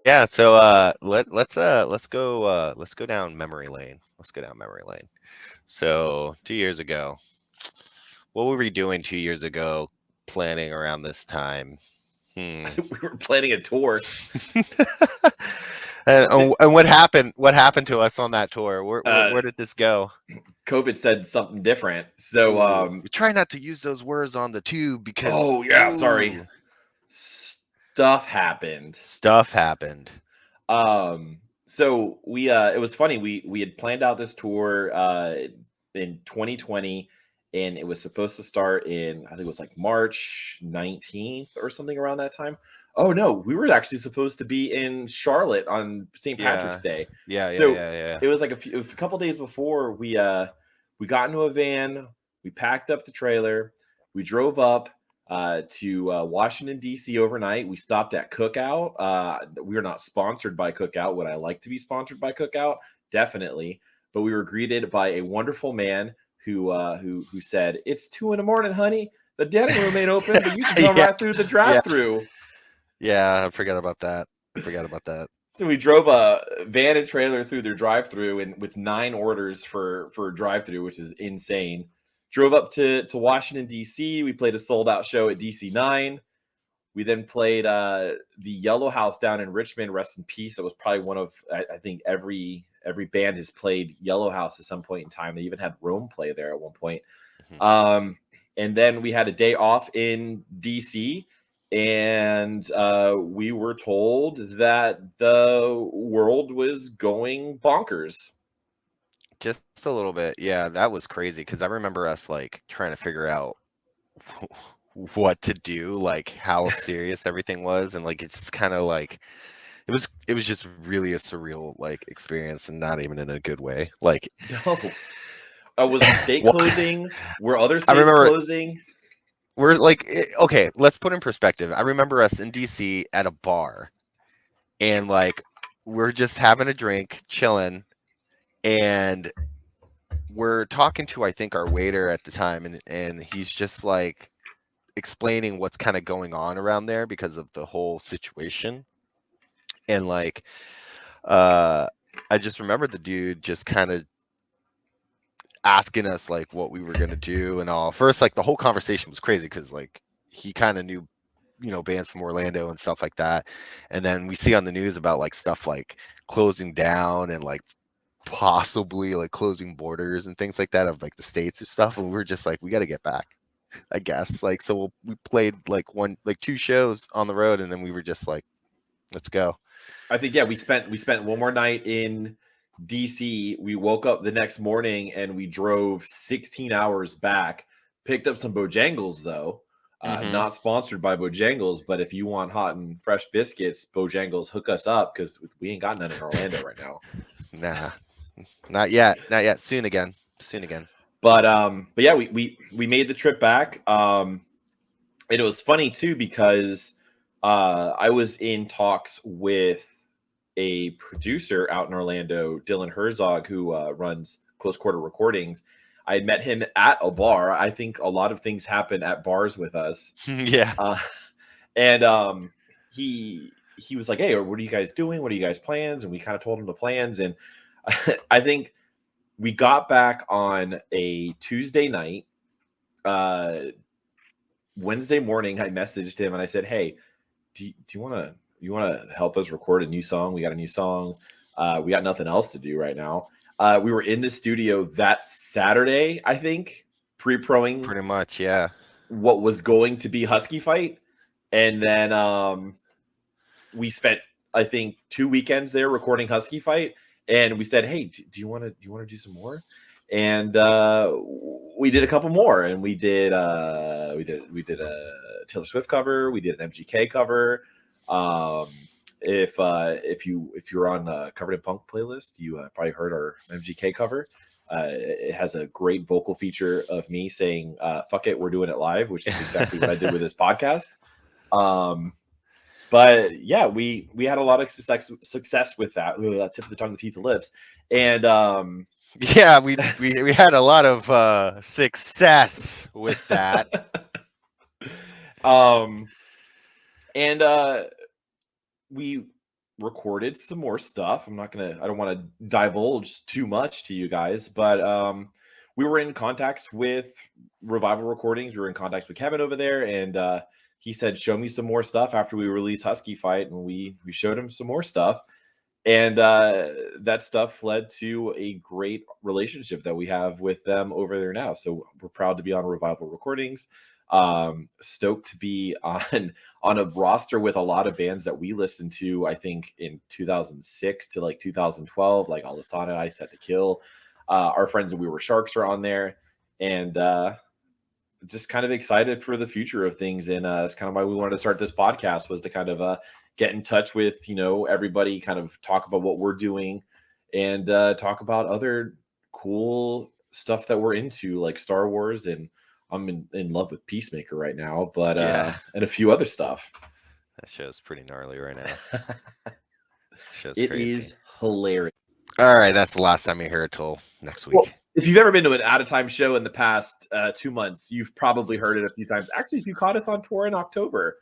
Yeah, so let's go down memory lane. Let's go down memory lane. So 2 years ago, what were we doing 2 years ago, planning around this time? Hmm. We were planning a tour. And what happened? What happened to us on that tour? Uh, Where did this go? COVID said something different. So, Ooh, we try not to use those words on the tube because oh yeah, sorry. ooh, Stuff happened. stuff happened. So it was funny. We had planned out this tour in 2020, and it was supposed to start in, I think it was like March 19th or something around that time. Oh no, we were actually supposed to be in Charlotte on St. Patrick's Yeah, Day. yeah, So yeah, yeah. it was like a couple days before we got into a van, we packed up the trailer, we drove up to Washington D.C. overnight. We stopped at Cookout. We were not sponsored by Cookout. Would I like to be sponsored by Cookout? Definitely. But we were greeted by a wonderful man who said, "It's 2 in the morning, honey. The dining room ain't open, but you can come Yeah, right through the yeah, drive-through." yeah. I forgot about that. I forgot about that. So we drove a van and trailer through their drive-through, and with 9 orders for drive-through, which is insane. Drove up to Washington D.C. We played a sold-out show at DC 9. We then played the Yellow House down in Richmond. Rest in peace. That was probably one of, I think every band has played Yellow House at some point in time. They even had Rome play there at one point. Mhm. Um, and then we had a day off in DC, and we were told that the world was going bonkers. Just a little bit. Yeah, that was crazy because I remember us like trying to figure out what to do, like how serious everything was, and like it's kind of like it was just really a surreal like experience, and not even in a good way. Like, No, was the state well, closing? Were other I states remember closing? we're like okay, let's put in perspective. I remember us in DC at a bar, and like we're just having a drink, chilling, and we're talking to I think our waiter at the time, and he's just like explaining what's kind of going on around there because of the whole situation. And like uh I just remember the dude just kind of asking us like what we were going to do and all. First, like the whole conversation was crazy cuz like he kind of knew, bands from Orlando and stuff like that. And then we see on the news about like stuff like closing down and like possibly like closing borders and things like that of like the states or stuff, and we were just like we got to get back, I guess. Like so we played like two shows on the road, and then we were just like, let's go. I think yeah, we spent one more night in DC. We woke up the next morning and we drove 16 hours back. Picked up some Bojangles though. Hmm. Not sponsored by Bojangles, but if you want hot and fresh biscuits, Bojangles hook us up because we ain't got none in Orlando right now. Nah, not yet, not yet. Soon again, soon again. But yeah, we made the trip back. And it was funny too because I was in talks with a producer out in Orlando, Dylan Herzog, who runs Close Quarter Recordings. I had met him at a bar. I think a lot of things happen at bars with us. Yeah. Uh, and he was like, "Hey, what are you guys doing? What are you guys' plans?" And we kind of told him the plans. And I think we got back on a Tuesday night. Uh, Wednesday morning, I messaged him and I said, "Hey, do you want to help us record a new song? We got a new song. We got nothing else to do right now." We were in the studio that Saturday, I think, pre-proing Pretty much, yeah. what was going to be Husky Fight, and then we spent I think 2 weekends there recording Husky Fight, and we said, "Hey, do you want to do some more?" And we did a couple more, and we did a Taylor Swift cover, we did an MGK cover. If you're on Covered in Punk playlist, you probably heard our MGK cover. It has a great vocal feature of me saying "fuck it, we're doing it live," which is exactly what I did with this podcast. Um, but yeah, we had a lot of success with that. Tip of the tongue, the teeth, the lips, and Yeah, we had a lot of success with that. um, and we recorded some more stuff. I don't want to divulge too much to you guys, but we were in contacts with Revival Recordings. We were in contacts with Kevin over there, and he said, "Show me some more stuff after we release Husky Fight," and we showed him some more stuff, and that stuff led to a great relationship that we have with them over there now. So we're proud to be on Revival Recordings. Stoked to be on a roster with a lot of bands that we listened to, I think in 2006 to like 2012, like Alisana, I Set to Kill. Our friends that We Were Sharks are on there, and just kind of excited for the future of things. And it's kind of why we wanted to start this podcast, was to kind of get in touch with, everybody, kind of talk about what we're doing, and talk about other cool stuff that we're into, like Star Wars, and I'm in love with Peacemaker right now, but and a few other stuff. That show's pretty gnarly right now. Show's It crazy. is hilarious. All right, that's the last time you hear it till next week. Well, if you've ever been to an Outatime show in the past 2 months, you've probably heard it a few times. Actually, if you caught us on tour in October,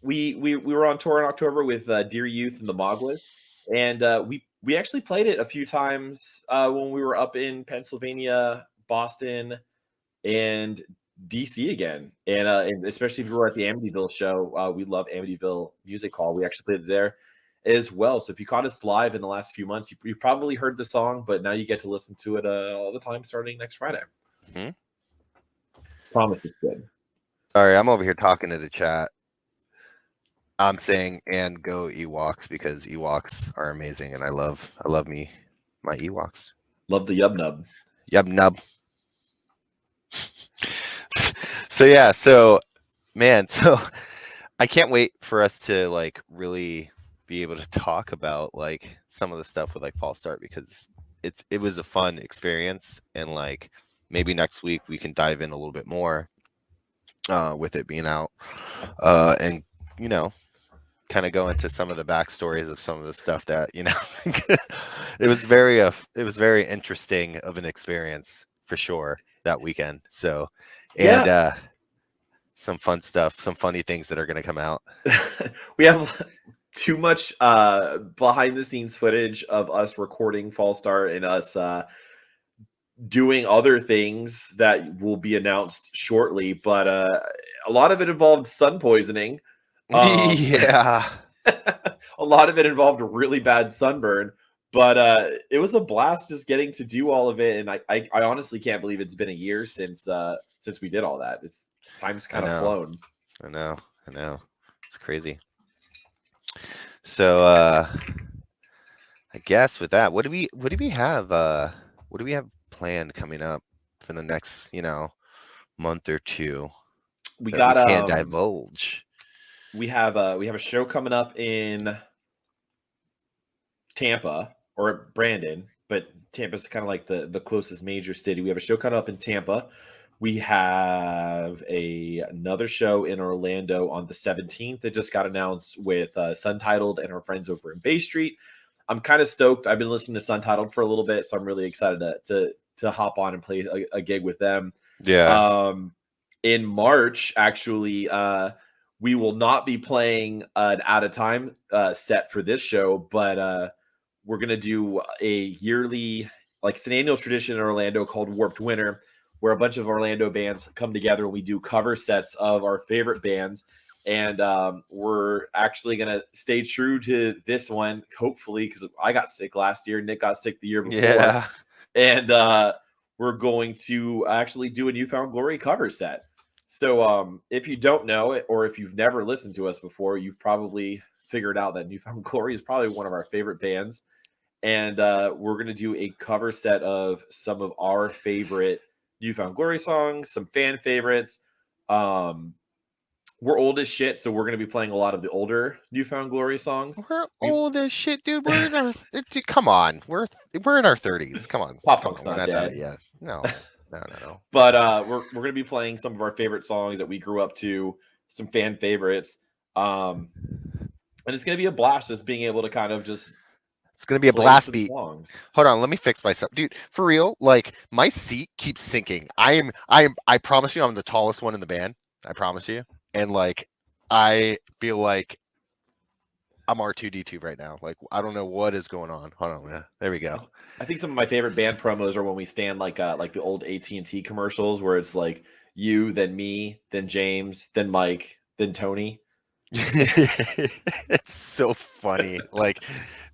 we were on tour in October with Dear Youth and the Mogwais, and we actually played it a few times when we were up in Pennsylvania, Boston, and DC again, and especially if you were at the Amityville show. We love Amityville Music Hall. We actually played it there as well. So if you caught us live in the last few months, you probably heard the song, but now you get to listen to it all the time starting next Friday. Promise it's good. Sorry, I'm over here talking to the chat. I'm saying and go Ewoks because Ewoks are amazing, and I love my Ewoks. Love the Yub Nub. Yub Nub. So man, I can't wait for us to like really be able to talk about like some of the stuff with like False Start, because it was a fun experience, and like maybe next week we can dive in a little bit more with it being out, and kind of go into some of the backstories of some of the stuff that it was very interesting of an experience for sure that weekend. So, and some fun stuff, some funny things that are going to come out. We have too much behind the scenes footage of us recording False Start and us doing other things that will be announced shortly, but a lot of it involved sun poisoning. Yeah. A lot of it involved a really bad sunburn, but it was a blast just getting to do all of it. And I honestly can't believe it's been a year since we did all that. Time's kind of flown. I know. It's crazy. So I guess with that, what do we have planned coming up for the next month or two? We can't divulge. We have a show coming up in Tampa or Brandon, but Tampa's kind of like the closest major city. We have a show coming up in Tampa. We have another show in Orlando on the 17th that just got announced with Suntitled and our friends over in Bay Street. I'm kind of stoked. I've been listening to Suntitled for a little bit, so I'm really excited to hop on and play a gig with them. Yeah. In March, actually, we will not be playing an Outatime set for this show, but we're going to do a yearly, like it's an annual tradition in Orlando called Warped Winter, where a bunch of Orlando bands come together and we do cover sets of our favorite bands. And we're actually going to stay true to this one, hopefully, because I got sick last year. Nick got sick the year before. Yeah. And we're going to actually do a New Found Glory cover set. So if you don't know it, or if you've never listened to us before, you've probably figured out that New Found Glory is probably one of our favorite bands. And we're going to do a cover set of some of our favorite New Found Glory songs, some fan favorites. We're old as shit, so we're going to be playing a lot of the older New Found Glory songs. We're old as shit, dude. We're in our come on. We're in our 30s. Come on. Pop Punk's not dead. Yeah. No. But we're going to be playing some of our favorite songs that we grew up to, some fan favorites. And it's going to be a blast just being able to kind of just it's going to be a blast beat. Songs. Hold on, let me fix myself. Dude, for real, like my seat keeps sinking. I promise you I'm the tallest one in the band. I promise you. And like I feel like I'm R2D2 right now. Like I don't know what is going on. Hold on, yeah. There we go. I think some of my favorite band promos are when we stand like the old AT&T commercials where it's like you, then me, then James, then Mike, then Tony. It's so funny. Like,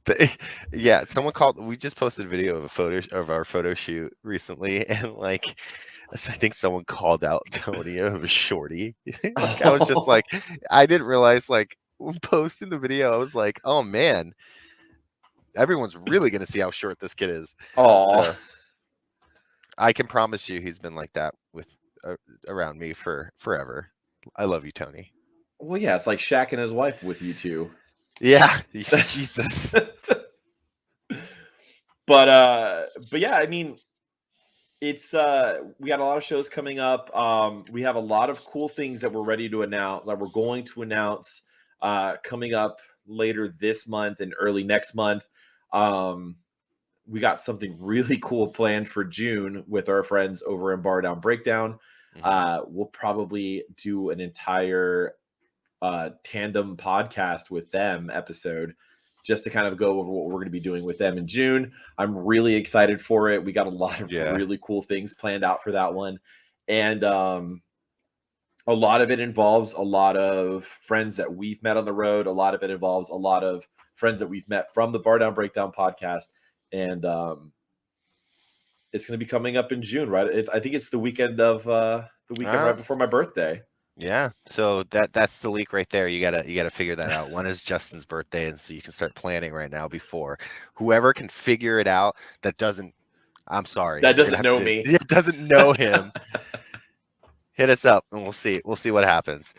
the, yeah, someone called. We just posted a video of a photo of our photo shoot recently, and like, I think someone called out Tony of a shorty. Like, I was just like, I didn't realize like when posting the video, I was like, oh man, everyone's really gonna see how short this kid is. Oh, So I can promise you, he's been like that with uh, around me for forever. I love you, Tony. well, yeah, it's like Shaq and his wife with you two. Yeah, Jesus. But yeah, I mean, it's we got a lot of shows coming up. We have a lot of cool things that we're ready to announce, that we're going to announce coming up later this month and early next month. Um, we got something really cool planned for June with our friends over in Bar Down Breakdown. We'll probably do an entire tandem podcast with them episode just to kind of go over what we're going to be doing with them in June. I'm really excited for it. We got a lot of Yeah. really cool things planned out for that one. And a lot of it involves a lot of friends that we've met on the road. A lot of it involves a lot of friends that we've met from the Bar Down Breakdown podcast. And it's going to be coming up in June, right? I think it's the weekend of right before my birthday. Yeah, so that's the leak right there. You gotta figure that out. When is Justin's birthday? And so you can start planning right now before whoever can figure it out that doesn't. I'm sorry, That we're gonna doesn't have know to. me. It doesn't know him. Hit us up and we'll see. We'll see what happens.